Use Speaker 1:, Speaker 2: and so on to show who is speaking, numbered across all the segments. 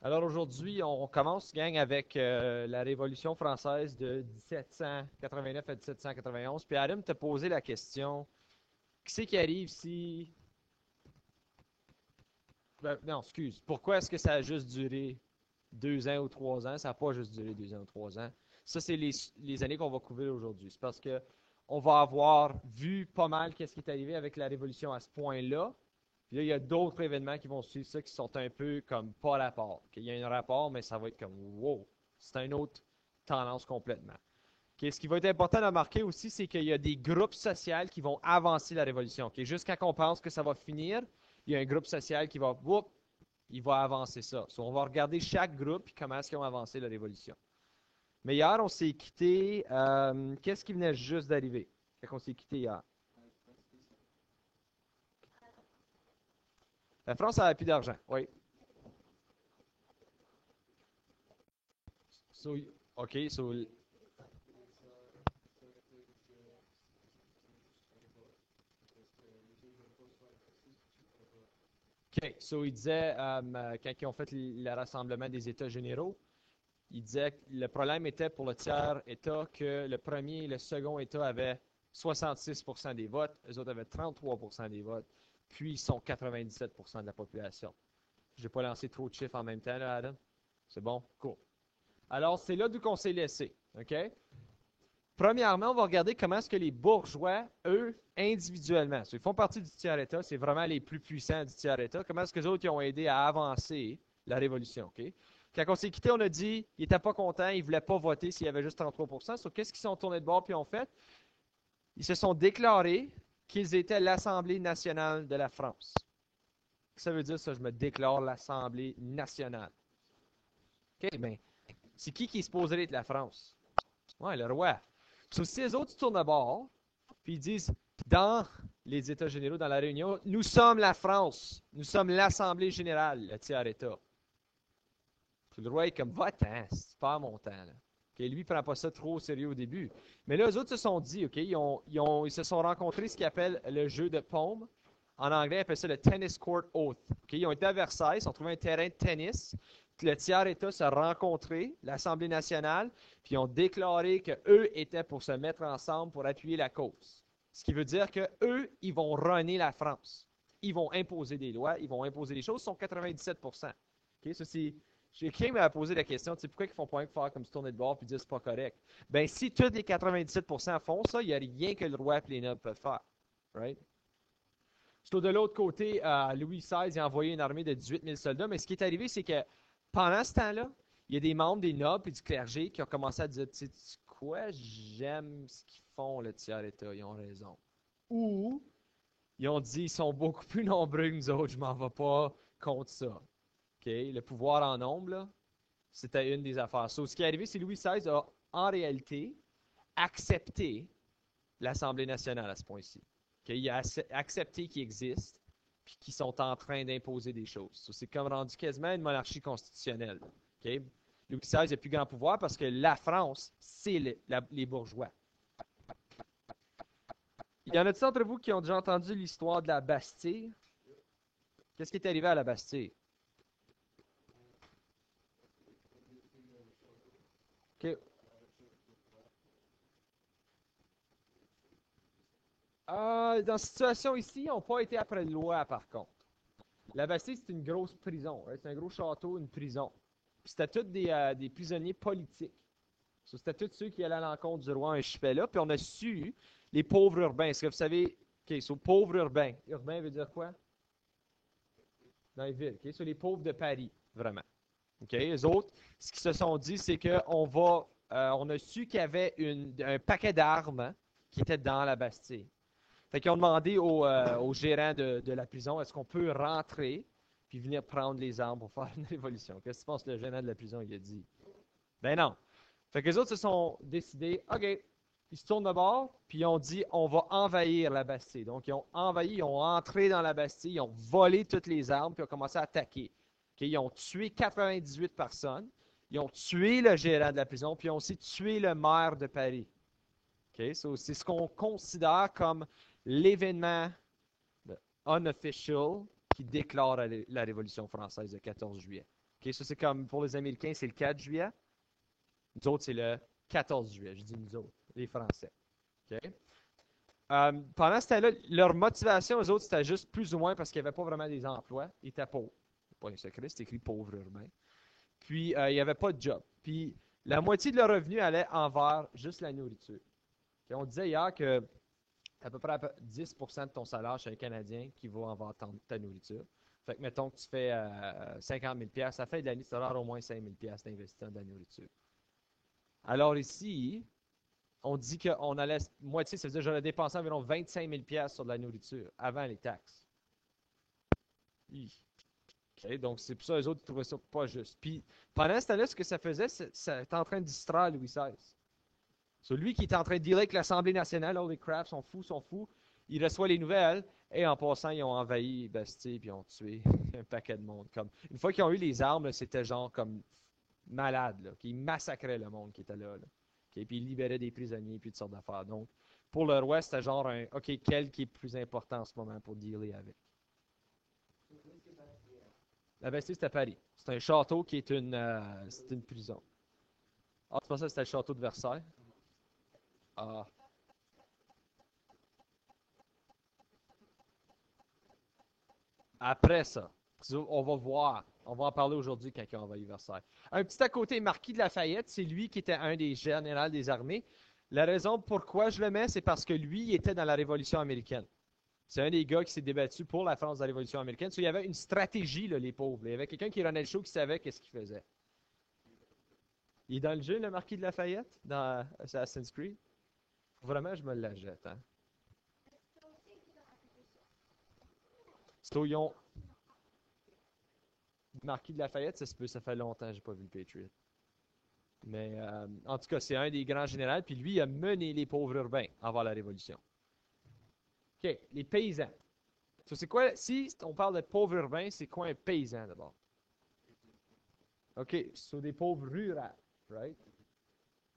Speaker 1: Alors aujourd'hui, on commence, gang, avec la Révolution française de 1789 à 1791. Puis Adam t'a posé la question, qui c'est qui arrive si... non, excuse. Pourquoi est-ce que ça a juste duré 2 ans ou 3 ans? Ça n'a pas juste duré 2 ans ou 3 ans. Ça, c'est les années qu'on va couvrir aujourd'hui. C'est parce que on va avoir vu pas mal qu'est-ce qui est arrivé avec la Révolution à ce point-là. Puis là, il y a d'autres événements qui vont suivre ça qui sont un peu comme pas rapport. Il y a un rapport, mais ça va être comme wow. C'est une autre tendance complètement. Ce qui va être important de remarquer aussi, c'est qu'il y a des groupes sociaux qui vont avancer la révolution. Jusqu'à qu'on pense que ça va finir, il y a un groupe social qui va, whoop, il va avancer ça. On va regarder chaque groupe et comment est-ce qu'ils ont avancé la révolution. Mais hier, on s'est quitté. Qu'est-ce qui venait juste d'arriver? Quand on s'est quitté hier? La France n'avait plus d'argent, oui. So, OK, so, OK. So, il disait, quand ils ont fait le rassemblement des États généraux, il disait que le problème était pour le tiers-État que le premier et le second État avaient 66% des votes, les autres avaient 33% des votes, puis ils sont 97% de la population. Je n'ai pas lancé trop de chiffres en même temps, là, Adam. C'est bon? Cool. Alors, c'est là d'où qu'on s'est laissé. OK? Premièrement, on va regarder comment est-ce que les bourgeois, eux, individuellement, ils font partie du tiers-État, c'est vraiment les plus puissants du tiers-État, comment est-ce que les autres ils ont aidé à avancer la révolution, OK? Quand on s'est quitté, on a dit qu'ils n'étaient pas contents, ils ne voulaient pas voter s'il y avait juste 33%. Qu'est-ce qu'ils sont tournés de bord puis ont fait? Ils se sont déclarés qu'ils étaient l'Assemblée nationale de la France. Ça veut dire ça, je me déclare l'Assemblée nationale. OK, bien, c'est qui est supposé être la France? Ouais, le roi. Si les autres se tournent de bord, puis ils disent, dans les États généraux, dans la réunion, nous sommes la France, nous sommes l'Assemblée générale, le tiers-État. Puis le roi est comme, va-t'en, c'est pas mon temps. Là. Okay, lui, il ne prend pas ça trop au sérieux au début. Mais là, eux autres se sont dit, OK, ils se sont rencontrés ce qu'ils appellent le jeu de paume. En anglais, ils appellent ça le tennis court oath. Okay, ils ont été à Versailles, ils ont trouvé un terrain de tennis. Le tiers-État s'est rencontré, l'Assemblée nationale, puis ils ont déclaré qu'eux étaient pour se mettre ensemble pour appuyer la cause. Ce qui veut dire qu'eux, ils vont runner la France. Ils vont imposer des lois, ils vont imposer des choses, ils sont 97%. Okay, ça, c'est quelqu'un m'a posé la question, tu sais, pourquoi ils font pas rien que faire comme se tourner de bord et dire c'est pas correct? Ben, si tous les 97% font ça, il n'y a rien que le roi et les nobles peuvent faire. Right? Surtout de l'autre côté, Louis XVI a envoyé une armée de 18 000 soldats, mais ce qui est arrivé, c'est que pendant ce temps-là, il y a des membres des nobles et du clergé qui ont commencé à dire, tu sais quoi, j'aime ce qu'ils font, le tiers-État, ils ont raison. Ou, ils ont dit, ils sont beaucoup plus nombreux que nous autres, je m'en vais pas contre ça. Okay? Le pouvoir en nombre, là, c'était une des affaires. Ce qui est arrivé, c'est Louis XVI a, en réalité, accepté l'Assemblée nationale à ce point-ci. Okay? Il a accepté qu'il existe puis qu'ils sont en train d'imposer des choses. C'est comme rendu quasiment une monarchie constitutionnelle. Okay? Louis XVI a plus grand pouvoir parce que la France, c'est les bourgeois. Il y en a-t-il d'entre vous qui ont déjà entendu l'histoire de la Bastille? Qu'est-ce qui est arrivé à la Bastille? Okay. Dans cette situation ici, ils n'ont pas été après la loi, par contre. La Bastille, c'est une grosse prison. Right? C'est un gros château, une prison. C'était tous des prisonniers politiques. C'était tous ceux qui allaient à l'encontre du roi en là. Puis on a su les pauvres urbains. Est-ce que vous savez, OK, pauvres urbains. Urbain veut dire quoi? Dans les villes. OK, les pauvres de Paris, vraiment. OK, les autres, ce qu'ils se sont dit, c'est on a su qu'il y avait un paquet d'armes qui était dans la Bastille. Fait qu'ils ont demandé au gérant de la prison, est-ce qu'on peut rentrer puis venir prendre les armes pour faire une révolution? Qu'est-ce que tu penses que le gérant de la prison il a dit? Ben non. Fait que les autres se sont décidés, OK, ils se tournent de bord, puis ils ont dit, on va envahir la Bastille. Donc, ils ont envahi, ils ont entré dans la Bastille, ils ont volé toutes les armes, puis ils ont commencé à attaquer. Okay, ils ont tué 98 personnes, ils ont tué le gérant de la prison, puis ils ont aussi tué le maire de Paris. Okay, c'est ce qu'on considère comme l'événement unofficial qui déclare la Révolution française le 14 juillet. OK, ça, c'est comme pour les Américains, c'est le 4 juillet. Nous autres, c'est le 14 juillet. Je dis nous autres, les Français. OK? Pendant ce temps-là, leur motivation, eux autres, c'était juste plus ou moins parce qu'il n'y avait pas vraiment des emplois. Ils étaient pauvres. C'est pas un secret, c'est écrit pauvre urbain. Puis, il n'y avait pas de job. Puis, la moitié de leur revenu allait envers juste la nourriture. Et on disait hier que à peu près 10% de ton salaire chez un Canadien qui va envers ta nourriture. Fait que, mettons que tu fais 50 000 $, ça fait de l'année, tu auras au moins 5 000 $ d'investir dans de la nourriture. Alors ici, on dit qu'on allait, moitié, ça veut dire que j'aurais dépensé environ 25 000 $ sur de la nourriture avant les taxes. Okay, donc, c'est pour ça que les autres trouvaient ça pas juste. Puis, pendant ce temps-là, ce que ça faisait, ça était en train de distraire Louis XVI. Celui qui est en train de dealer avec l'Assemblée nationale, oh, les crafts sont fous, sont fous. Il reçoit les nouvelles, et en passant, ils ont envahi Bastille, puis ils ont tué un paquet de monde. Comme, une fois qu'ils ont eu les armes, c'était genre comme malade, là, qui massacrait le monde qui était là. Okay, puis ils libéraient des prisonniers, puis toutes sortes d'affaires. Donc, pour le roi, c'était genre un, OK, quel qui est plus important en ce moment pour dealer avec? La Bastille, c'était à Paris. C'est un château qui est c'est une prison. Ah, tu pensais que c'était le château de Versailles? Ah. Après ça, on va voir. On va en parler aujourd'hui quand on va y Versailles. Un petit à côté, Marquis de Lafayette, c'est lui qui était un des généraux des armées. La raison pourquoi je le mets, c'est parce que lui, il était dans la Révolution américaine. C'est un des gars qui s'est débattu pour la France de la Révolution américaine. Il y avait une stratégie, là, les pauvres. Il y avait quelqu'un qui renait le show qui savait qu'est-ce qu'il faisait. Il est dans le jeu, le Marquis de Lafayette, dans Assassin's Creed. Vraiment, je me la jette. Hein? Stoyon, Marquis de Lafayette, ça fait longtemps que je n'ai pas vu le Patriot. Mais en tout cas, c'est un des grands généraux, puis lui, il a mené les pauvres urbains avant la Révolution. OK, les paysans. C'est quoi, si on parle de pauvres urbains, c'est quoi un paysan d'abord? OK, c'est des pauvres ruraux, right?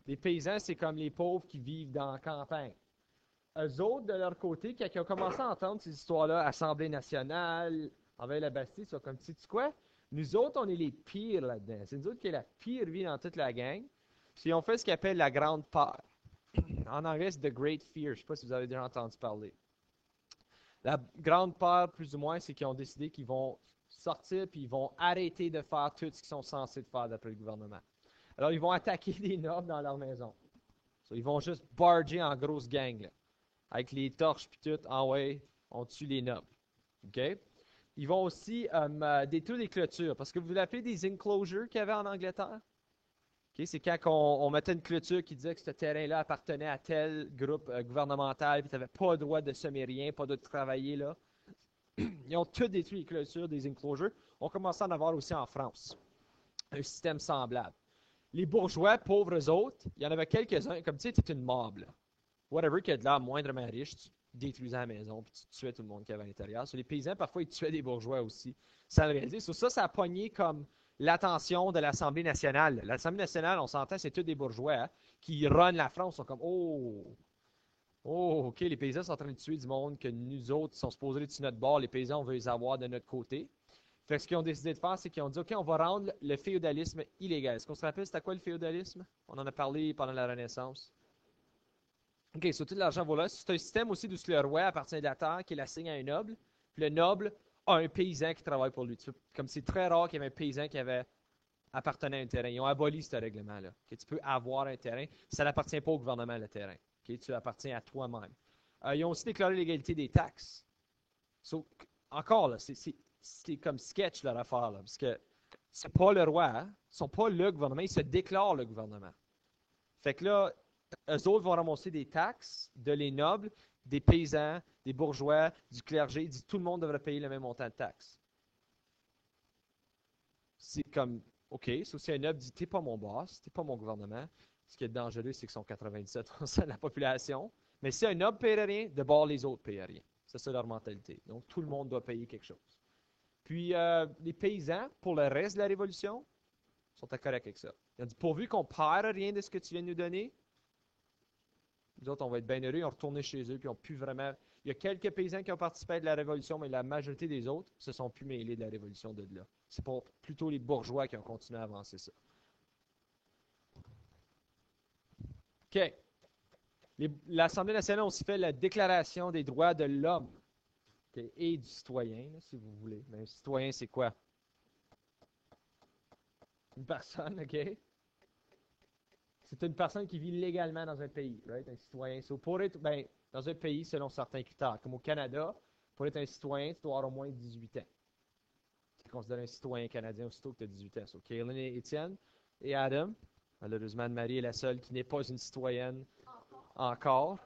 Speaker 1: Les paysans, c'est comme les pauvres qui vivent dans la campagne. Eux autres, de leur côté, quand ils ont commencé à entendre ces histoires-là, Assemblée nationale, envers la Bastille, ils sont comme, tu sais quoi? Nous autres, on est les pires là-dedans. C'est nous autres qui avons la pire vie dans toute la gang. Puis on fait ce qu'ils appellent la grande peur. En anglais, c'est The Great Fear. Je ne sais pas si vous avez déjà entendu parler. La grande peur, plus ou moins, c'est qu'ils ont décidé qu'ils vont sortir puis ils vont arrêter de faire tout ce qu'ils sont censés faire d'après le gouvernement. Alors, ils vont attaquer des nobles dans leur maison. Ils vont juste barger en grosse gang, là, avec les torches puis tout. Ah ouais, on tue les nobles. OK? Ils vont aussi détruire les clôtures. Parce que vous l'appelez des enclosures qu'il y avait en Angleterre. Okay? C'est quand on mettait une clôture qui disait que ce terrain-là appartenait à tel groupe gouvernemental, puis tu n'avais pas le droit de semer rien, pas le droit de travailler là. Ils ont tout détruit les clôtures des enclosures. On commence à en avoir aussi en France. Un système semblable. Les bourgeois, pauvres autres, il y en avait quelques-uns, comme tu sais, tu es une mob. Là. Whatever qui a de l'air moindrement riche, tu détruisais la maison, puis tu tuais tout le monde qui avait à l'intérieur. Sur les paysans, parfois, ils tuaient des bourgeois aussi, sans le réaliser. Sur ça, ça a pogné comme l'attention de l'Assemblée nationale. L'Assemblée nationale, on s'entend, c'est tous des bourgeois hein, qui runnent la France, sont comme oh, OK, les paysans sont en train de tuer du monde que nous autres sont supposés être sur notre bord. Les paysans, on veut les avoir de notre côté. Fait que ce qu'ils ont décidé de faire, c'est qu'ils ont dit, OK, on va rendre le féodalisme illégal. Est-ce qu'on se rappelle, c'était quoi le féodalisme? On en a parlé pendant la Renaissance. OK, c'est tout l'argent voilà. C'est un système aussi d'où le roi appartient à la terre, qui l'assigne à un noble. Puis le noble a un paysan qui travaille pour lui. Comme c'est très rare qu'il y ait un paysan qui avait appartenait à un terrain. Ils ont aboli ce règlement-là. Que tu peux avoir un terrain. Ça n'appartient pas au gouvernement, le terrain. Tu appartiens à toi-même. Ils ont aussi déclaré l'égalité des taxes. So, encore, là, c'est comme sketch leur affaire, là, parce que c'est pas le roi, hein? Ils sont pas le gouvernement, ils se déclarent le gouvernement. Fait que là, eux autres vont ramasser des taxes de les nobles, des paysans, des bourgeois, du clergé. Ils disent tout le monde devrait payer le même montant de taxes. C'est comme, OK, si un noble dit t'es pas mon boss, t'es pas mon gouvernement, ce qui est dangereux, c'est qu'ils sont 97% de la population. Mais si un noble ne paierait rien, de bord les autres ne payent rien. C'est ça leur mentalité. Donc, tout le monde doit payer quelque chose. Puis, les paysans, pour le reste de la Révolution, sont corrects avec ça. Ils ont dit, pourvu qu'on ne perd rien de ce que tu viens de nous donner, nous autres, on va être bien heureux, on va retourner chez eux, puis on ne plus vraiment... Il y a quelques paysans qui ont participé de la Révolution, mais la majorité des autres se sont plus mêlés de la Révolution de là. C'est pour plutôt les bourgeois qui ont continué à avancer ça. OK. L'Assemblée nationale a aussi fait la Déclaration des droits de l'homme, okay, et du citoyen, là, si vous voulez. Mais un citoyen, c'est quoi? Une personne, OK? C'est une personne qui vit légalement dans un pays, right? Un citoyen. So, pour être dans un pays selon certains critères, comme au Canada, pour être un citoyen, tu dois avoir au moins 18 ans. C'est considéré un citoyen canadien aussitôt que tu as 18 ans. So, Kaylin et Étienne et Adam, malheureusement, Anne-Marie est la seule qui n'est pas une citoyenne encore.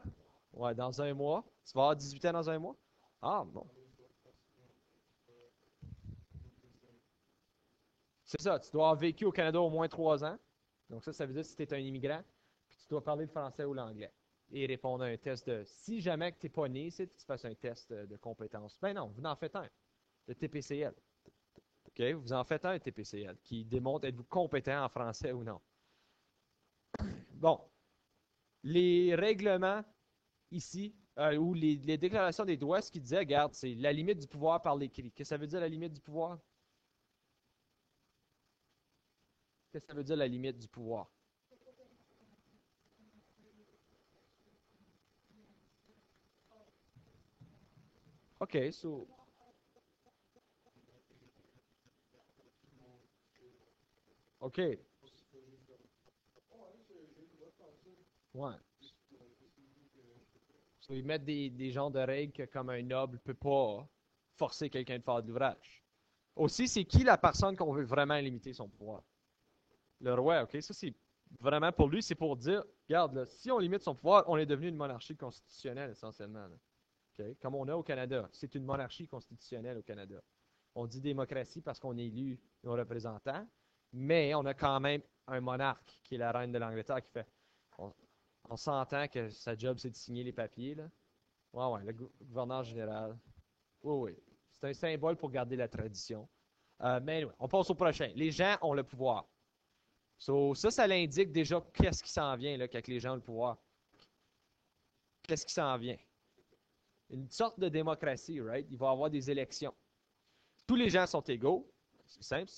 Speaker 1: Ouais, dans un mois. Tu vas avoir 18 ans dans un mois? Ah, bon. C'est ça, tu dois avoir vécu au Canada au moins 3 ans. Donc ça veut dire si tu es un immigrant, puis tu dois parler le français ou l'anglais. Et répondre à un test de... Si jamais que tu n'es pas né ici, tu fasses un test de compétences. Ben non, vous en faites un, le TPCL. OK? Vous en faites un TPCL qui démontre êtes-vous compétent en français ou non. Bon. Les règlements ici, ou les déclarations des droits, ce qu'ils disaient, regarde, c'est la limite du pouvoir par l'écrit. Qu'est-ce que ça veut dire la limite du pouvoir? Qu'est-ce que ça veut dire la limite du pouvoir? OK, so... OK. Ouais. So, ils mettent des genres de règles que comme un noble ne peut pas forcer quelqu'un de faire de l'ouvrage. Aussi, c'est qui la personne qu'on veut vraiment limiter son pouvoir? Le roi, OK? Ça, c'est vraiment pour lui, c'est pour dire, regarde, là, si on limite son pouvoir, on est devenu une monarchie constitutionnelle essentiellement. Là. OK? Comme on a au Canada. C'est une monarchie constitutionnelle au Canada. On dit démocratie parce qu'on élu nos représentants, mais on a quand même un monarque qui est la reine de l'Angleterre qui fait. On, on s'entend que sa job, c'est de signer les papiers. Là. Ouais, ouais, le gouverneur général. Oui, oui. C'est un symbole pour garder la tradition. Mais ouais, on passe au prochain. Les gens ont le pouvoir. So, ça l'indique déjà qu'est-ce qui s'en vient là, quand les gens ont le pouvoir. Qu'est-ce qui s'en vient? Une sorte de démocratie, right? Il va y avoir des élections. Tous les gens sont égaux. C'est simple.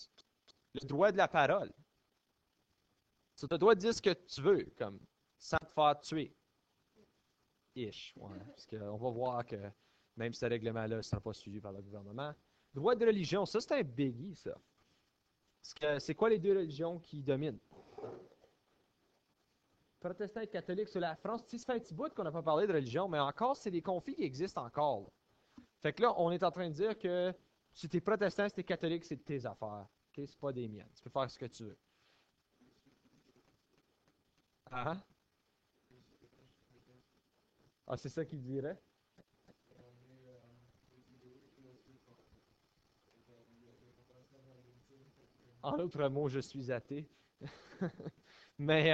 Speaker 1: Le droit de la parole. Tu te dois dire ce que tu veux, comme sans te faire tuer. Ish. Ouais. Parce qu'on va voir que même ce règlement-là ne sera pas suivi par le gouvernement. Droit de religion, ça, c'est un biggie, ça. C'est quoi les deux religions qui dominent? Protestants et catholiques sur la France. Tu sais, ça fait un petit bout qu'on n'a pas parlé de religion, mais encore, c'est des conflits qui existent encore. Là. Fait que là, on est en train de dire que si tu es protestant, si tu es catholique, c'est de tes affaires. Okay? C'est pas des miennes. Tu peux faire ce que tu veux. Ah, ah c'est ça qu'il dirait? En autre mot, je suis athée. Mais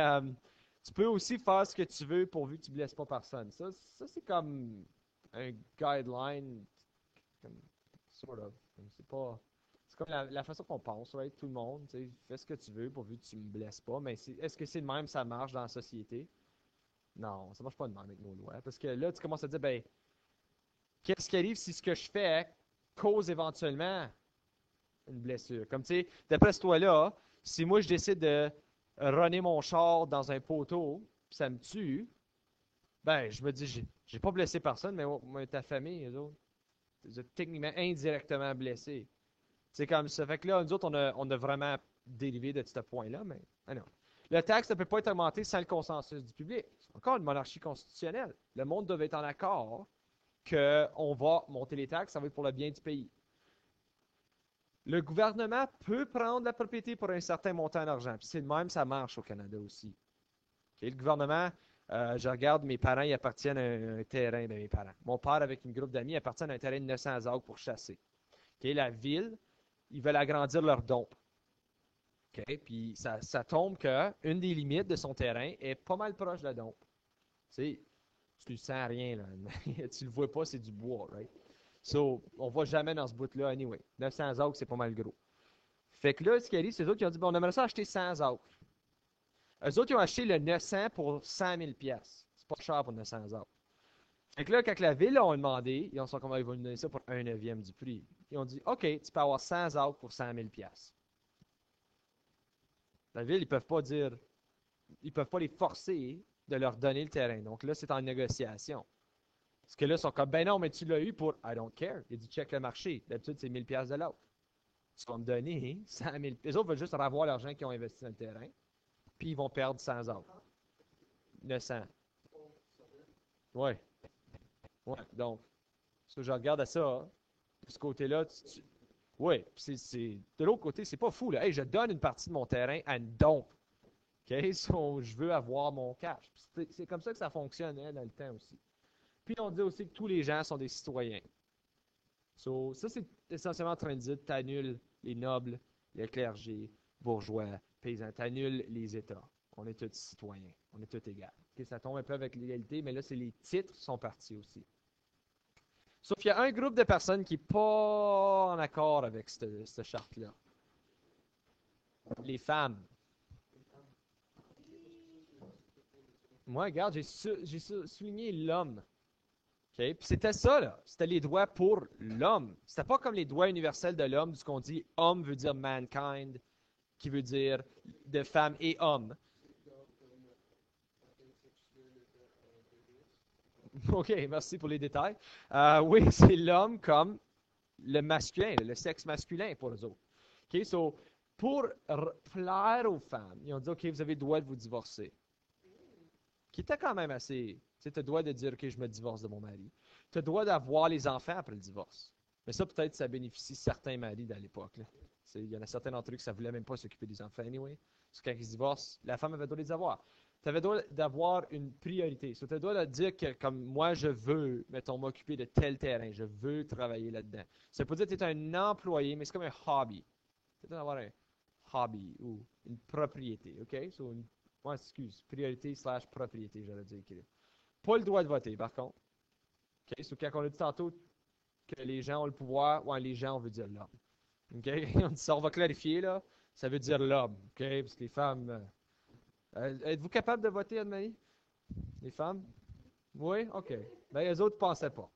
Speaker 1: tu peux aussi faire ce que tu veux pourvu que tu ne blesses pas personne. Ça c'est comme un guideline, comme, sort of. C'est pas. C'est comme la façon qu'on pense, right? Tout le monde, tu sais, fais ce que tu veux pourvu que tu ne me blesses pas. Mais est-ce que c'est de même ça marche dans la société? Non, ça marche pas de même avec nos lois. Parce que là, tu commences à dire, ben, qu'est-ce qui arrive si ce que je fais cause éventuellement une blessure? Comme tu sais, d'après ce toi-là, si moi je décide de runner mon char dans un poteau, puis ça me tue, ben, je me dis, j'ai pas blessé personne, mais ta famille, eux autres, ils ont techniquement indirectement blessé. C'est comme ça. Fait que là, nous autres, on a vraiment dérivé de ce point-là, mais non. Le taxe ne peut pas être augmenté sans le consensus du public. C'est encore une monarchie constitutionnelle. Le monde devait être en accord qu'on va monter les taxes, ça va être pour le bien du pays. Le gouvernement peut prendre la propriété pour un certain montant d'argent. Puis c'est de même, ça marche au Canada aussi. Okay? Le gouvernement, je regarde, mes parents, ils appartiennent à un terrain de mes parents. Mon père, avec une groupe d'amis, appartient à un terrain de 900 acres pour chasser. Okay? La ville, ils veulent agrandir leur don. Okay? Puis ça tombe qu'une des limites de son terrain est pas mal proche de la dompe. Tu ne sens rien, là. Tu le vois pas, c'est du bois, right? So, on va jamais dans ce bout-là, anyway. 900 acres, c'est pas mal gros. Fait que là, ce qui arrive, c'est eux autres qui ont dit, bon, on aimerait ça acheter 100 acres. Eux autres, ils ont acheté le 900 pour 100 000 piastres. C'est pas cher pour 900 acres. Fait que là, quand la ville a demandé, ils ont dit comment ils vont nous donner ça pour un neuvième du prix. Ils ont dit, OK, tu peux avoir 100 acres pour 100 000 piastres. La ville, ils peuvent pas les forcer de leur donner le terrain. Donc là, c'est en négociation. Parce que là, ils sont comme, ben non, mais tu l'as eu pour I don't care. Il a dit, check le marché. D'habitude, c'est 1000 piastres de l'autre. Tu vas me donner 100 000. Les autres veulent juste revoir l'argent qu'ils ont investi dans le terrain. Puis ils vont perdre 100 autres. 900. Ouais. Ouais. Donc, si je regarde à ça, de ce côté-là, oui, de l'autre côté, c'est pas fou, là. Hey, je donne une partie de mon terrain à une dompe. OK? So, je veux avoir mon cash. C'est comme ça que ça fonctionnait dans le temps aussi. Puis on dit aussi que tous les gens sont des citoyens. So, ça, c'est essentiellement en train de dire tu annules les nobles, les clergés, bourgeois, paysans, tu annules les États. On est tous citoyens, on est tous égaux. Okay, ça tombe un peu avec l'égalité, mais là, c'est les titres qui sont partis aussi. Sauf qu'il y a un groupe de personnes qui n'est pas en accord avec cette charte-là. Les femmes. Moi, regarde, j'ai souligné l'homme. Okay? Puis c'était ça, là. C'était les droits pour l'homme. C'était pas comme les droits universels de l'homme, ce qu'on dit homme veut dire mankind, qui veut dire de femme et homme. OK, merci pour les détails. Oui, c'est l'homme comme le masculin, le sexe masculin pour eux autres. OK, so, pour plaire aux femmes, ils ont dit, OK, vous avez le droit de vous divorcer. Qui était quand même assez. Tu as le droit de dire, OK, je me divorce de mon mari. Tu as le droit d'avoir les enfants après le divorce. Mais ça, peut-être, ça bénéficie certains maris dans l'époque. Il y en a certains d'entre eux qui ne voulaient même pas s'occuper des enfants anyway. Parce que quand ils se divorcent, la femme avait le droit de les avoir. Tu avais le droit d'avoir une priorité. Tu as le droit de dire que, comme moi, je veux, mettons, m'occuper de tel terrain. Je veux travailler là-dedans. Ça peut dire que tu es un employé, mais c'est comme un hobby. Tu dois avoir un hobby ou une propriété. OK? So, excuse, priorité slash propriété, j'aurais dû écrire. Pas le droit de voter, par contre. OK? So, quand on a dit tantôt que les gens ont le pouvoir, ouais, les gens, on veut dire l'homme. OK? On dit ça, on va clarifier, là. Ça veut dire l'homme. OK? Parce que les femmes. Êtes-vous capable de voter, Anne-Marie? Les femmes? Oui? OK. Ben, les autres ne pensaient pas.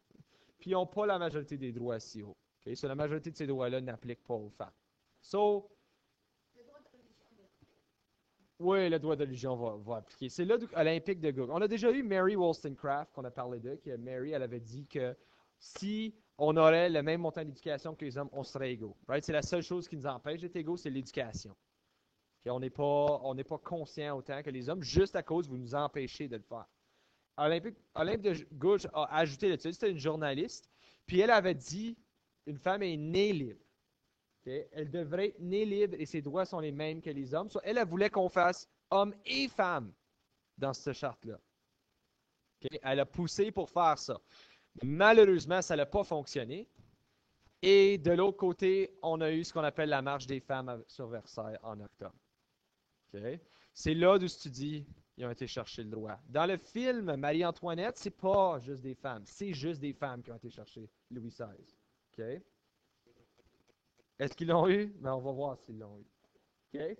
Speaker 1: Puis, ils n'ont pas la majorité des droits si haut. OK? So, la majorité de ces droits-là n'appliquent pas aux femmes. So, oui, le droit de religion va appliquer. C'est là olympique de Google. On a déjà eu Mary Wollstonecraft, qu'on a parlé d'eux, que Mary, elle avait dit que si on aurait le même montant d'éducation que les hommes, on serait égaux. Right? C'est la seule chose qui nous empêche d'être égaux, c'est l'éducation. Okay? On n'est pas conscient autant que les hommes, juste à cause vous nous empêchez de le faire. Olympe de Gouges a ajouté là-dessus, c'était une journaliste, puis elle avait dit, une femme est née libre. Okay? Elle devrait être née libre et ses droits sont les mêmes que les hommes. So, elle voulait qu'on fasse hommes et femmes dans cette charte-là. Okay? Elle a poussé pour faire ça. Malheureusement, ça n'a pas fonctionné. Et de l'autre côté, on a eu ce qu'on appelle la marche des femmes sur Versailles en octobre. Okay? C'est là d'où tu dis, ils ont été chercher le droit. Dans le film Marie-Antoinette, c'est pas juste des femmes, c'est juste des femmes qui ont été chercher Louis XVI. Okay? Est-ce qu'ils l'ont eu? Ben, on va voir s'ils l'ont eu. OK?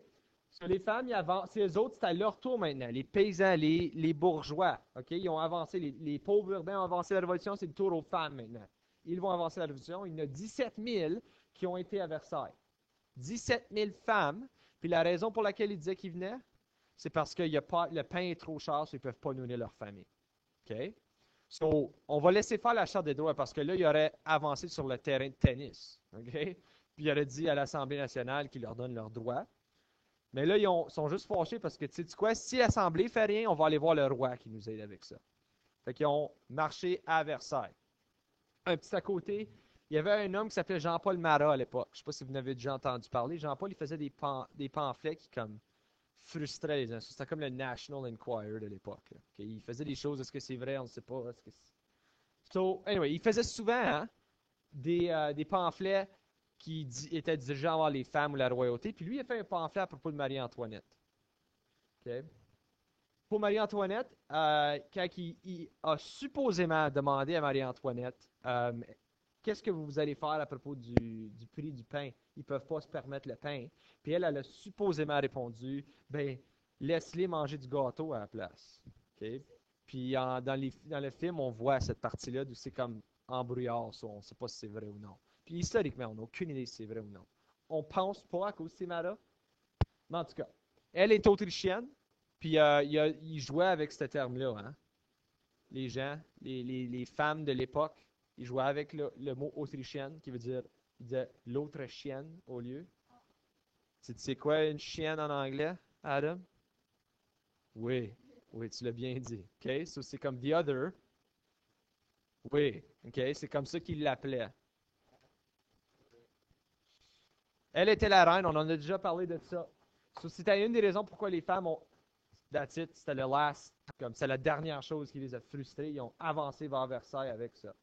Speaker 1: Parce que les femmes, ils avancent. C'est eux autres, c'est à leur tour maintenant. Les paysans, les bourgeois. OK? Ils ont avancé. Les pauvres urbains ont avancé la révolution. C'est le tour aux femmes maintenant. Ils vont avancer la révolution. Il y en a 17 000 qui ont été à Versailles. 17 000 femmes. Puis la raison pour laquelle ils disaient qu'ils venaient, c'est parce que le pain est trop cher, so ils ne peuvent pas nourrir leur famille. OK? So, on va laisser faire la charte des droits parce que là, il aurait avancé sur le terrain de tennis. OK? Puis il aurait dit à l'Assemblée nationale qu'il leur donne leurs droits. Mais là, ils sont juste fâchés parce que, tu sais quoi, si l'Assemblée fait rien, on va aller voir le roi qui nous aide avec ça. Fait qu'ils ont marché à Versailles. Un petit à côté, il y avait un homme qui s'appelait Jean-Paul Marat à l'époque. Je ne sais pas si vous en avez déjà entendu parler. Jean-Paul, il faisait des pamphlets qui, comme, frustraient les gens. C'était comme le National Enquirer de l'époque. Okay? Il faisait des choses, est-ce que c'est vrai, on ne sait pas. So, anyway, il faisait souvent des pamphlets qui étaient dirigés envers les femmes ou la royauté. Puis lui, il a fait un pamphlet à propos de Marie-Antoinette. Okay? Pour Marie-Antoinette, quand il a supposément demandé à Marie-Antoinette qu'est-ce que vous allez faire à propos du prix du pain? Ils ne peuvent pas se permettre le pain. Puis elle a supposément répondu, ben, laisse-les manger du gâteau à la place. Okay? Puis dans le film, on voit cette partie-là d'où c'est comme embrouillard, ça, on ne sait pas si c'est vrai ou non. Puis historiquement, on n'a aucune idée si c'est vrai ou non. On pense pas à cause de Mara, mais en tout cas, elle est autrichienne, puis il jouait avec ce terme-là, hein. Les gens, les femmes de l'époque, ils jouaient avec le mot autrichienne, qui veut dire, ils disaient l'autre chienne au lieu. Tu sais quoi une chienne en anglais, Adam? Oui, oui, tu l'as bien dit. OK? So, c'est comme the other. Oui, OK? C'est comme ça qu'il l'appelait. Elle était la reine, on en a déjà parlé de ça. So, c'était une des raisons pourquoi les femmes ont. That's it, c'était le last. Comme c'est la dernière chose qui les a frustrés. Ils ont avancé vers Versailles avec ça.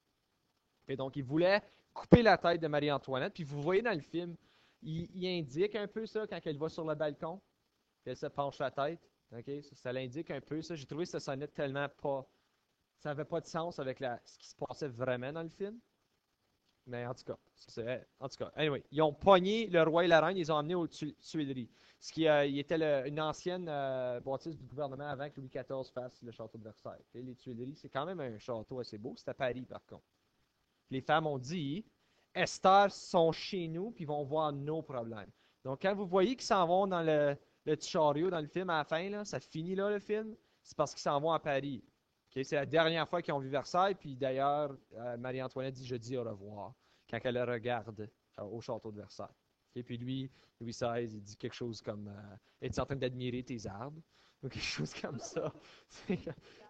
Speaker 1: Et donc, ils voulaient couper la tête de Marie-Antoinette. Puis vous voyez dans le film, il indique un peu ça quand elle va sur le balcon. Puis elle se penche la tête. OK? Ça l'indique un peu ça. J'ai trouvé que ça sonnait tellement pas. Ça n'avait pas de sens avec ce qui se passait vraiment dans le film. Mais en tout cas, anyway, ils ont pogné le roi et la reine, ils les ont emmenés aux Tuileries. Il était une ancienne bâtisse du gouvernement avant que Louis XIV fasse le château de Versailles. Okay? Les Tuileries, c'est quand même un château assez beau. C'est à Paris, par contre. Les femmes ont dit, Esther sont chez nous, puis ils vont voir nos problèmes. Donc, quand vous voyez qu'ils s'en vont dans le petit chariot dans le film à la fin, là, ça finit là le film, c'est parce qu'ils s'en vont à Paris. Okay? C'est la dernière fois qu'ils ont vu Versailles, puis d'ailleurs, Marie-Antoinette dit je dis au revoir quand elle le regarde au château de Versailles. Okay? Puis lui, Louis XVI, il dit quelque chose comme es-tu en train d'admirer tes arbres ou quelque chose comme ça.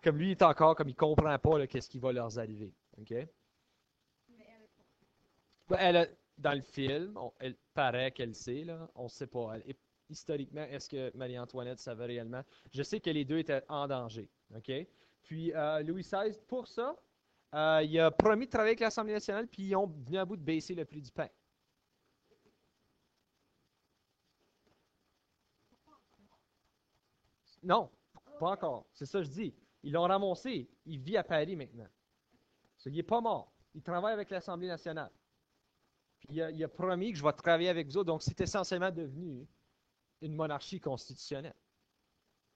Speaker 1: Comme lui, il est encore comme il comprend pas qu'est-ce qui va leur arriver. Okay? Dans le film, elle paraît qu'elle sait, là. On ne sait pas. Historiquement, est-ce que Marie-Antoinette savait réellement? Je sais que les deux étaient en danger. OK? Puis Louis XVI, pour ça, il a promis de travailler avec l'Assemblée nationale, puis ils ont venu à bout de baisser le prix du pain. Non, pas encore. C'est ça que je dis. Ils l'ont ramassé. Il vit à Paris maintenant. Il n'est pas mort. Il travaille avec l'Assemblée nationale. Puis il a promis que je vais travailler avec vous autres. Donc, c'est essentiellement devenu une monarchie constitutionnelle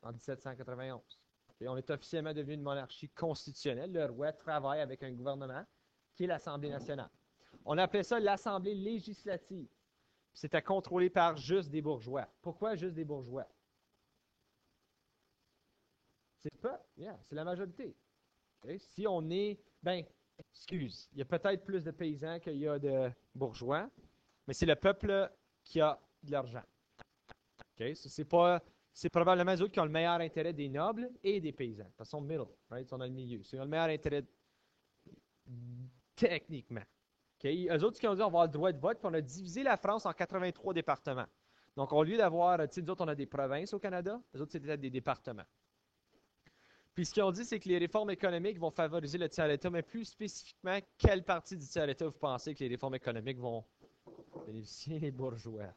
Speaker 1: en 1791. Et on est officiellement devenu une monarchie constitutionnelle. Le roi travaille avec un gouvernement qui est l'Assemblée nationale. On appelait ça l'Assemblée législative. C'était contrôlé par juste des bourgeois. Pourquoi juste des bourgeois? C'est pas, yeah, c'est la majorité. Okay? Si on est, ben, excuse, il y a peut-être plus de paysans qu'il y a de bourgeois, mais c'est le peuple qui a de l'argent. Okay? C'est probablement eux autres qui ont le meilleur intérêt des nobles et des paysans. Ils sont middle, right? Ils sont dans le milieu. Ils ont le meilleur intérêt techniquement. Okay? Eux autres qui ont dit on va avoir le droit de vote, puis on a divisé la France en 83 départements. Donc, au lieu d'avoir, tu sais, nous autres, on a des provinces au Canada, eux autres, c'était des départements. Puis ce qu'ils ont dit, c'est que les réformes économiques vont favoriser le tiers-État, mais plus spécifiquement, quelle partie du tiers-État vous pensez que les réformes économiques vont bénéficier les bourgeois?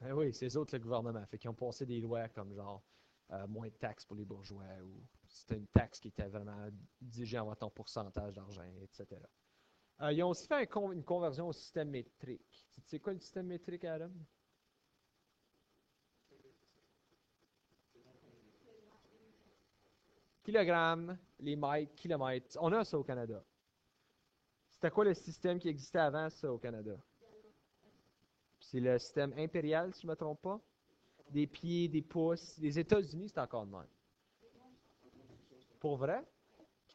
Speaker 1: Ben oui, c'est eux autres le gouvernement. Fait qu'ils ont passé des lois comme genre moins de taxes pour les bourgeois ou c'était une taxe qui était vraiment dirigée en ton pourcentage d'argent, etc. Ils ont aussi fait une conversion au système métrique. Tu sais quoi le système métrique, Adam? Kilogrammes, les mètres, kilomètres. On a ça au Canada. C'était quoi le système qui existait avant ça au Canada? C'est le système impérial, si je ne me trompe pas. Des pieds, des pouces. Les États-Unis, c'est encore de même. Pour vrai?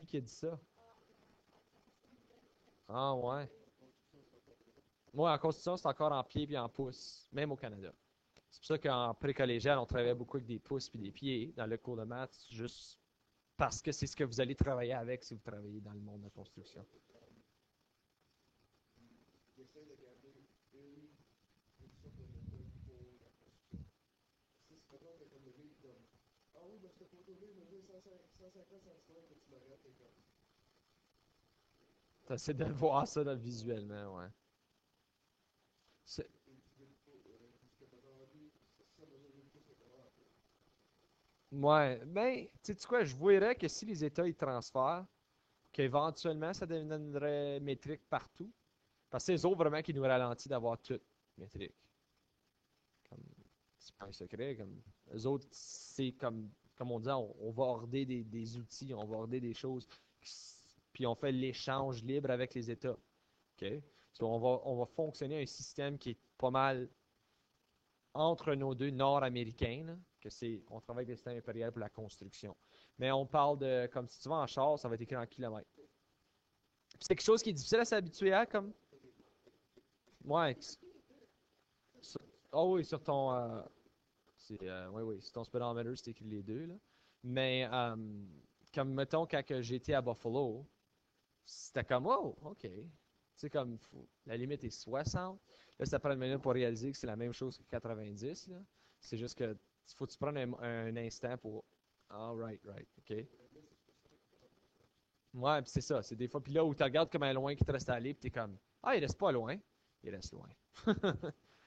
Speaker 1: Qui a dit ça? Ah ouais. Moi, en Constitution, c'est encore en pieds et en pouces, même au Canada. C'est pour ça qu'en précollégial, on travaillait beaucoup avec des pouces et des pieds dans le cours de maths, juste parce que c'est ce que vous allez travailler avec si vous travaillez dans le monde de la construction. T'essaies de voir ça visuellement, ouais. C'est- Ouais, ben, tu sais quoi, je voudrais que si les États ils transfèrent, qu'éventuellement ça deviendrait métrique partout. Parce que c'est les autres vraiment qui nous ralentissent d'avoir tout métrique. Comme, c'est pas un secret, comme, eux autres, c'est comme comme on dit, on va horder des outils, on va horder des choses, puis on fait l'échange libre avec les États. OK? So, on va fonctionner un système qui est pas mal entre nos deux nord-américains, là, que c'est, on travaille avec le système impérial pour la construction. Mais on parle de, comme si tu vas en char, ça va être écrit en kilomètres. C'est quelque chose qui est difficile à s'habituer à, comme. Ouais. Oh oui, sur ton. Oui, oui, sur ton speedometer, c'est écrit les deux, là. Mais, comme, mettons, quand j'étais à Buffalo, c'était comme, oh, OK. Tu sais, comme, la limite est 60. Là, ça prend une minute pour réaliser que c'est la même chose que 90, là. C'est juste que, faut que tu prennes un instant pour. Ah, right, OK. Ouais, puis c'est ça. C'est des fois, puis là où tu regardes comme un loin qui te reste à aller, puis t'es comme, ah, il reste pas loin. Il reste loin.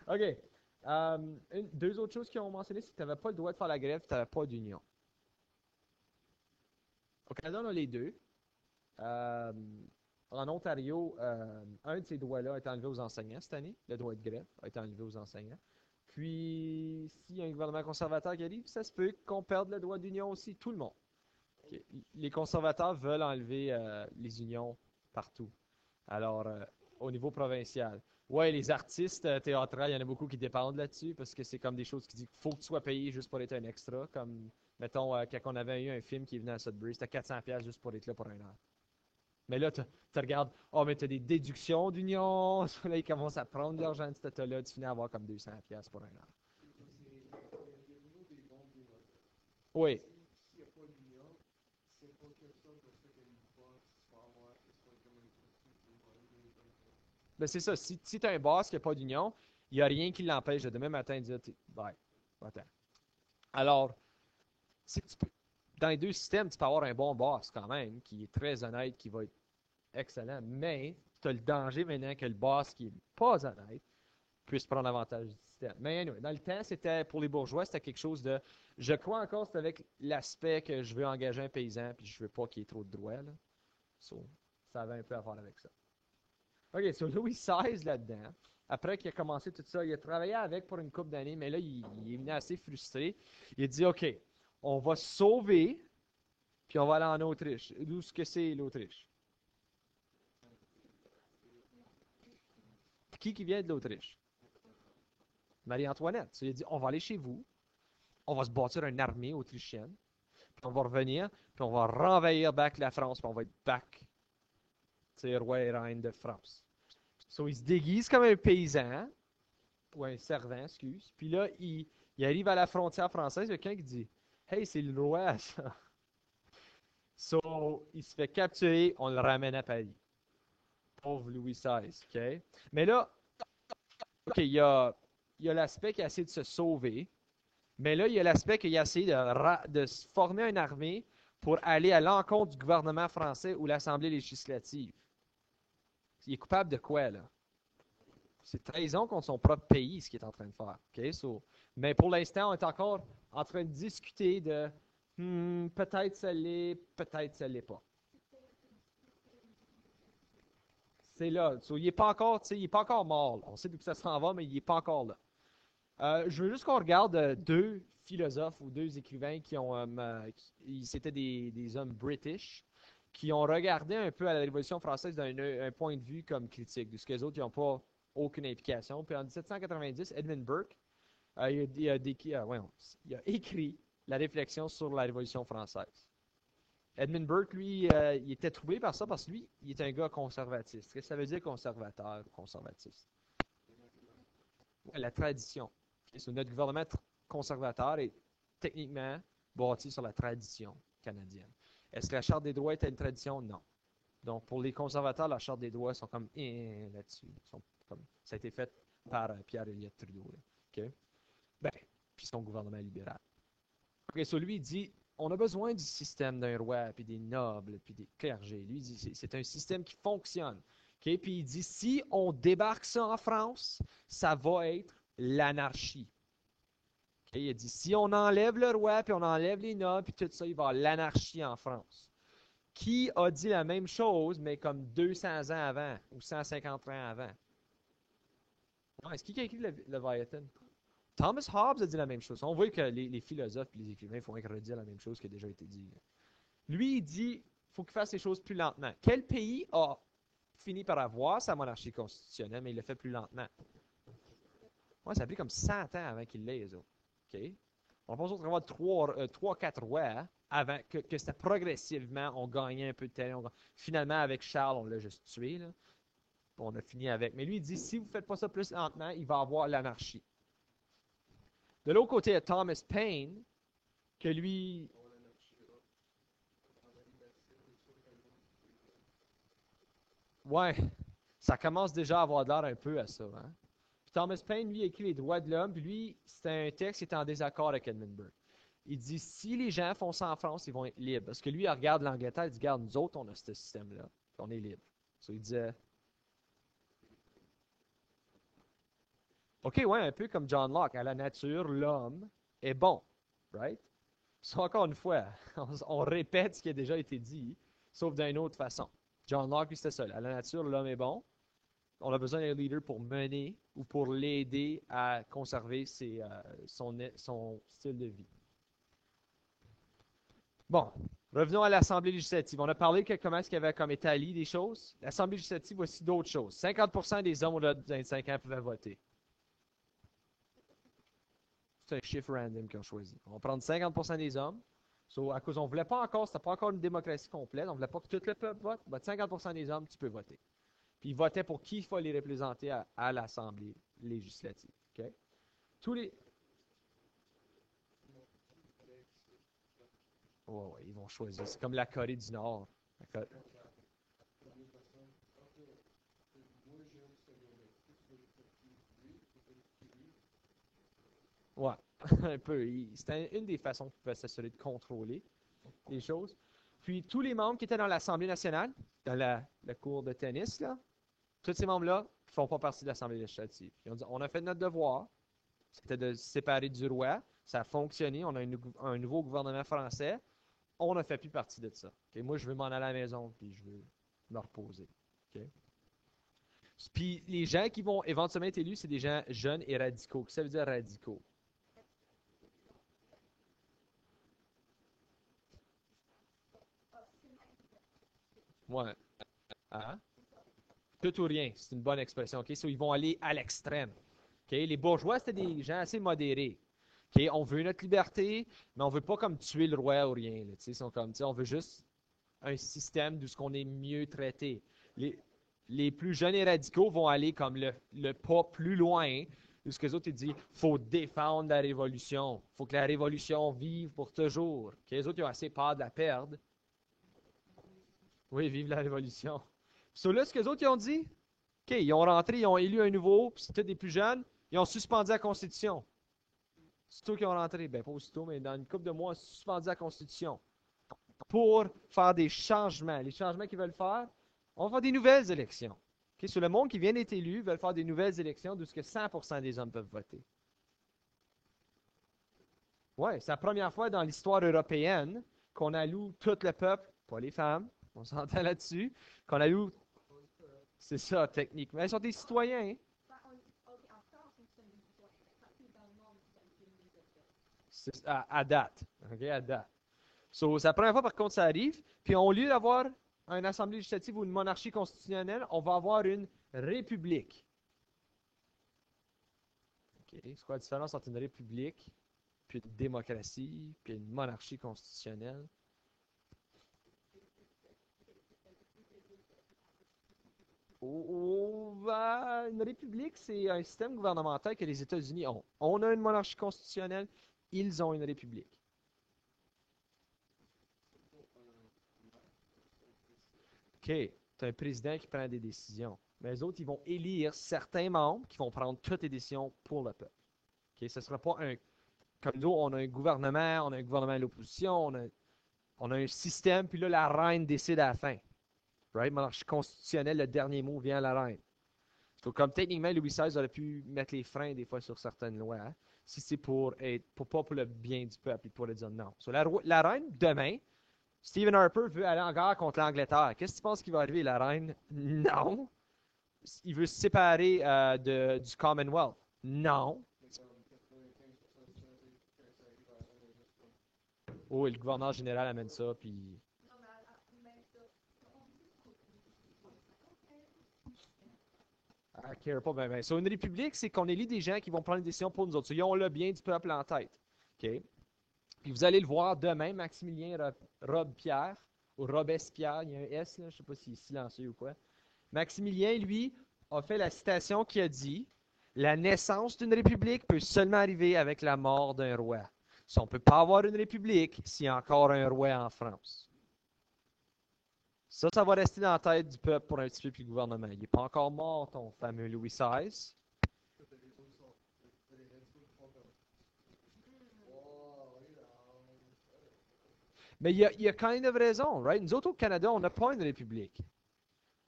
Speaker 1: OK. Deux autres choses qu'ils ont mentionné, c'est que tu n'avais pas le droit de faire la grève, tu n'avais pas d'union. Au Canada, on a les deux. Euh, En Ontario, un de ces droits-là a été enlevé aux enseignants cette année. Le droit de grève a été enlevé aux enseignants. Puis, s'il y a un gouvernement conservateur qui arrive, ça se peut qu'on perde le droit d'union aussi, tout le monde. Ok. Les conservateurs veulent enlever les unions partout. Alors, au niveau provincial. Ouais, les artistes théâtrales, il y en a beaucoup qui dépendent là-dessus parce que c'est comme des choses qui disent qu'il faut que tu sois payé juste pour être un extra. Comme, mettons, quand on avait eu un film qui venait à Sudbury, c'était 400$ juste pour être là pour 1 heure. Mais là, tu regardes, oh, mais tu as des déductions d'union. Là, ils commencent à prendre de l'argent de cet état-là. Tu finis à avoir comme 200$ pour 1 heure. Oui. Ben, c'est ça. Si tu as un boss qui n'a pas d'union, il n'y a rien qui l'empêche de demain matin de dire, bye, va-t'en. Alors, dans les deux systèmes, tu peux avoir un bon boss quand même, qui est très honnête, qui va être excellent, mais tu as le danger maintenant que le boss qui n'est pas honnête puisse prendre avantage du système. Mais anyway, dans le temps, c'était pour les bourgeois, c'était quelque chose de. Je crois encore que c'est avec l'aspect que je veux engager un paysan, puis je veux pas qu'il y ait trop de droits. Là. So, ça avait un peu à voir avec ça. OK, so Louis XVI là-dedans, après qu'il a commencé tout ça, il a travaillé avec pour une couple d'années, mais là, il est venu assez frustré. Il a dit, OK, on va se sauver, puis on va aller en Autriche. D'où est-ce que c'est l'Autriche? Qui vient de l'Autriche? Marie-Antoinette. So, il a dit, on va aller chez vous, on va se bâtir une armée autrichienne, puis on va revenir, puis on va renvahir back la France, puis on va être back, tu sais, roi et reine de France. So, il se déguise comme un paysan, ou un servant, excuse, puis là, il arrive à la frontière française, il y a quelqu'un qui dit, hey, c'est le roi, ça. So, il se fait capturer, on le ramène à Paris. Pauvre Louis XVI, OK? Mais là, OK, il y a l'aspect qui a essayé de se sauver, mais là, il y a l'aspect qu'il a essayé de se former une armée pour aller à l'encontre du gouvernement français ou l'Assemblée législative. Il est coupable de quoi, là? C'est trahison contre son propre pays, ce qu'il est en train de faire. OK? So, mais pour l'instant, on est encore en train de discuter de peut-être ça l'est, peut-être ça l'est pas. C'est là. So, il n'est pas encore, il est pas encore mort. Là. On sait d'où ça s'en va, mais il n'est pas encore là. Je veux juste qu'on regarde deux philosophes ou deux écrivains qui ont, c'était des hommes british, qui ont regardé un peu à la Révolution française d'un point de vue comme critique, de ce que les autres n'ont pas aucune implication. Puis en 1790, Edmund Burke, il a écrit la réflexion sur la Révolution française. Edmund Burke, lui, il était troublé par ça parce que lui, il est un gars conservatiste. Qu'est-ce que ça veut dire conservateur, conservatiste? Ouais, la tradition. Okay, notre gouvernement conservateur est techniquement bâti sur la tradition canadienne. Est-ce que la Charte des droits était une tradition? Non. Donc, pour les conservateurs, la Charte des droits sont comme là-dessus. Ça a été fait par Pierre Elliott Trudeau. Là. OK? Ben, puis son gouvernement libéral. OK, so lui, il dit on a besoin du système d'un roi, puis des nobles, puis des clergés. Lui, il dit c'est un système qui fonctionne. OK? Puis il dit si on débarque ça en France, ça va être l'anarchie. Okay? Il a dit si on enlève le roi, puis on enlève les nobles, puis tout ça, il va y avoir l'anarchie en France. Qui a dit la même chose, mais comme 200 ans avant, ou 150 ans avant? Non, est-ce qui a écrit le Leviathan? Thomas Hobbes a dit la même chose. On voit que les philosophes et les écrivains font redire la même chose qui a déjà été dit. Lui, il dit qu'il faut qu'il fasse les choses plus lentement. Quel pays a fini par avoir sa monarchie constitutionnelle, mais il le fait plus lentement? Ouais, ça a pris comme 100 ans avant qu'il l'ait, eux autres. OK? On pense au travers de 3-4 rois avant que c'était progressivement, on gagnait un peu de terrain. Finalement, avec Charles, on l'a juste tué. Là. On a fini avec. Mais lui, il dit, si vous ne faites pas ça plus lentement, il va y avoir l'anarchie. De l'autre côté, il y a Thomas Paine, que lui... Ouais, ça commence déjà à avoir l'air un peu à ça. Hein? Puis Thomas Paine, lui, a écrit Les droits de l'homme, puis lui, c'était un texte qui était en désaccord avec Edmund Burke. Il dit, si les gens font ça en France, ils vont être libres. Parce que lui, il regarde l'Angleterre, il dit, regarde, nous autres, on a ce système-là, puis on est libre. So, il disait, OK, ouais, un peu comme John Locke, à la nature, l'homme est bon, right? So, encore une fois, on répète ce qui a déjà été dit, sauf d'une autre façon. John Locke, lui, c'était ça. À la nature, l'homme est bon. On a besoin d'un leader pour mener ou pour l'aider à conserver son style de vie. Bon, revenons à l'Assemblée législative. On a parlé de comment est-ce qu'il y avait comme établi des choses. L'Assemblée législative, voici d'autres choses. 50% des hommes au-delà de 25 ans pouvaient voter. C'est un chiffre random qu'ils ont choisi. On va prendre 50% des hommes. So, à cause on ne voulait pas encore, c'était pas encore une démocratie complète, on ne voulait pas que tout le peuple vote. 50% des hommes, tu peux voter. Puis ils votaient pour qui il faut les représenter à l'Assemblée législative. Okay? Tous les. Ouais, ils vont choisir. C'est comme la Corée du Nord. Ouais, un peu. C'était une des façons qu'ils pouvaient s'assurer de contrôler les choses. Puis tous les membres qui étaient dans l'Assemblée nationale, dans la cour de tennis, là, tous ces membres-là ne font pas partie de l'Assemblée législative. Ils ont dit, on a fait notre devoir, c'était de se séparer du roi, ça a fonctionné, on a un nouveau gouvernement français, on ne fait plus partie de ça. Okay? Moi, je veux m'en aller à la maison, puis je veux me reposer. Okay? Puis les gens qui vont éventuellement être élus, c'est des gens jeunes et radicaux. Qu'est-ce que ça veut dire radicaux? Ouais. Hein? Tout ou rien, c'est une bonne expression. Okay? So, ils vont aller à l'extrême. Okay? Les bourgeois, c'était des gens assez modérés. Okay? On veut notre liberté, mais on veut pas comme tuer le roi ou rien. Là, ils sont comme, on veut juste un système d'où ce qu'on est mieux traité. Les plus jeunes et radicaux vont aller comme le pas plus loin, où ce que les autres ils disent, faut défendre la révolution, faut que la révolution vive pour toujours. Okay? Les autres ils ont assez peur de la perdre. Oui, vive la révolution. So là, ce que les autres ils ont dit, OK, ils ont rentré, ils ont élu un nouveau, puis c'était des plus jeunes, ils ont suspendu la Constitution. Aussitôt qu'ils ont rentré, ben pas aussitôt, mais dans une couple de mois, ils ont suspendu la Constitution pour faire des changements. Les changements qu'ils veulent faire, on va faire des nouvelles élections. Okay? Sur le monde qui vient d'être élu, veulent faire des nouvelles élections d'où ce que 100% des hommes peuvent voter. Oui, c'est la première fois dans l'histoire européenne qu'on alloue tout le peuple, pas les femmes, on s'entend là-dessus, qu'on alloue. C'est ça, techniquement. Ils sont des citoyens. Hein? À date. OK, à date. So, c'est la première fois, par contre, ça arrive. Puis, au lieu d'avoir une assemblée législative ou une monarchie constitutionnelle, on va avoir une république. OK, c'est quoi la différence entre une république, puis une démocratie, puis une monarchie constitutionnelle? Une république, c'est un système gouvernemental que les États-Unis ont. On a une monarchie constitutionnelle, ils ont une république. OK, tu as un président qui prend des décisions. Mais les autres, ils vont élire certains membres qui vont prendre toutes les décisions pour le peuple. OK, ce ne sera pas un. Comme nous, on a un gouvernement à l'opposition, on a un système, puis là, la reine décide à la fin. Right? Monarchie constitutionnelle, le dernier mot vient à la reine. Donc, comme techniquement, Louis XVI aurait pu mettre les freins des fois sur certaines lois, hein, si c'est pas pour le bien du peuple, il pourrait dire non. So, la reine, demain, Stephen Harper veut aller en guerre contre l'Angleterre. Qu'est-ce que tu penses qui va arriver, la reine? Non. Il veut se séparer du Commonwealth. Non. Oh, et le gouverneur général amène ça, puis... I care pas, ben, ben. Sur une république, c'est qu'on élit des gens qui vont prendre des décisions pour nous autres. Ils ont le bien du peuple en tête. OK? Puis vous allez le voir demain, Maximilien Robespierre, ou Robespierre, il y a un S, là, je ne sais pas s'il est silencieux ou quoi. Maximilien, lui, a fait la citation qui a dit la naissance d'une république peut seulement arriver avec la mort d'un roi. Si on ne peut pas avoir une république s'il y a encore un roi en France. Ça va rester dans la tête du peuple pour un petit peu plus le gouvernement. Il n'est pas encore mort, ton fameux Louis XVI. Mais il y a kind of raison, right? Nous autres, au Canada, on n'a pas une république.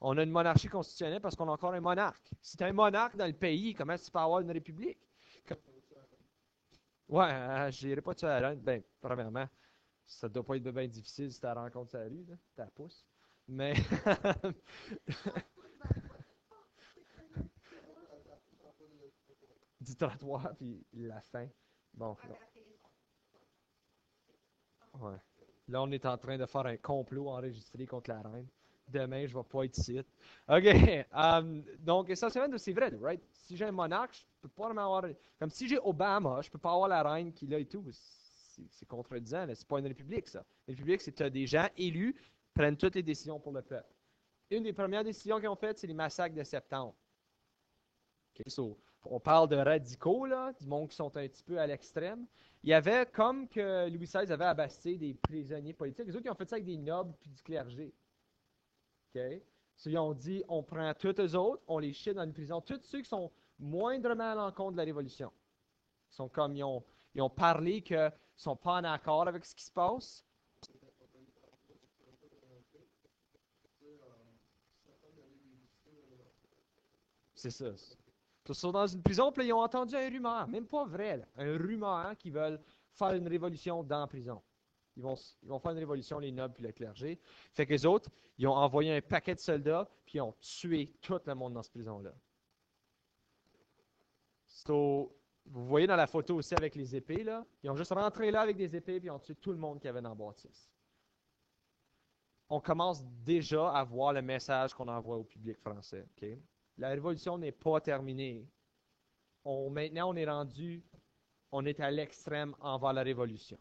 Speaker 1: On a une monarchie constitutionnelle parce qu'on a encore un monarque. Si tu as un monarque dans le pays, comment tu peux avoir une république? Ouais, je n'irai pas tuer la reine. Ben, premièrement, ça doit pas être bien difficile si tu la rencontres sur la rue, là, tu la pousses. Mais, du trottoir, puis la fin. Bon, ouais. Là, on est en train de faire un complot enregistré contre la reine. Demain, je ne vais pas être ici. OK. Donc, essentiellement, c'est vrai, right? Si j'ai un monarque, je peux pas vraiment avoir. Comme si j'ai Obama, je peux pas avoir la reine qui l'a et tout. C'est contredisant, là. C'est pas une république, ça. Une république, c'est que tu as des gens élus qui prennent toutes les décisions pour le peuple. Une des premières décisions qu'ils ont faites, c'est les massacres de septembre. Okay, so, on parle de radicaux, là, du monde qui sont un petit peu à l'extrême. Il y avait comme que Louis XVI avait abassé des prisonniers politiques. Les autres, ils ont fait ça avec des nobles puis du clergé. Okay? So, ils ont dit, on prend tous eux autres, on les chie dans une prison. Tous ceux qui sont moindrement à l'encontre de la Révolution. Ils sont comme, ils ont parlé qu'ils ne sont pas en accord avec ce qui se passe. C'est ça. Ils sont dans une prison, puis là, ils ont entendu un rumeur, même pas vrai, là, un rumeur qu'ils veulent faire une révolution dans la prison. Ils vont faire une révolution, les nobles puis le clergé. Fait que les autres, ils ont envoyé un paquet de soldats, puis ils ont tué tout le monde dans cette prison-là. So, vous voyez dans la photo aussi avec les épées, là, ils ont juste rentré là avec des épées, puis ils ont tué tout le monde qu'il y avait dans la bâtisse. On commence déjà à voir le message qu'on envoie au public français. Okay? La révolution n'est pas terminée. Maintenant, on est à l'extrême envers la révolution.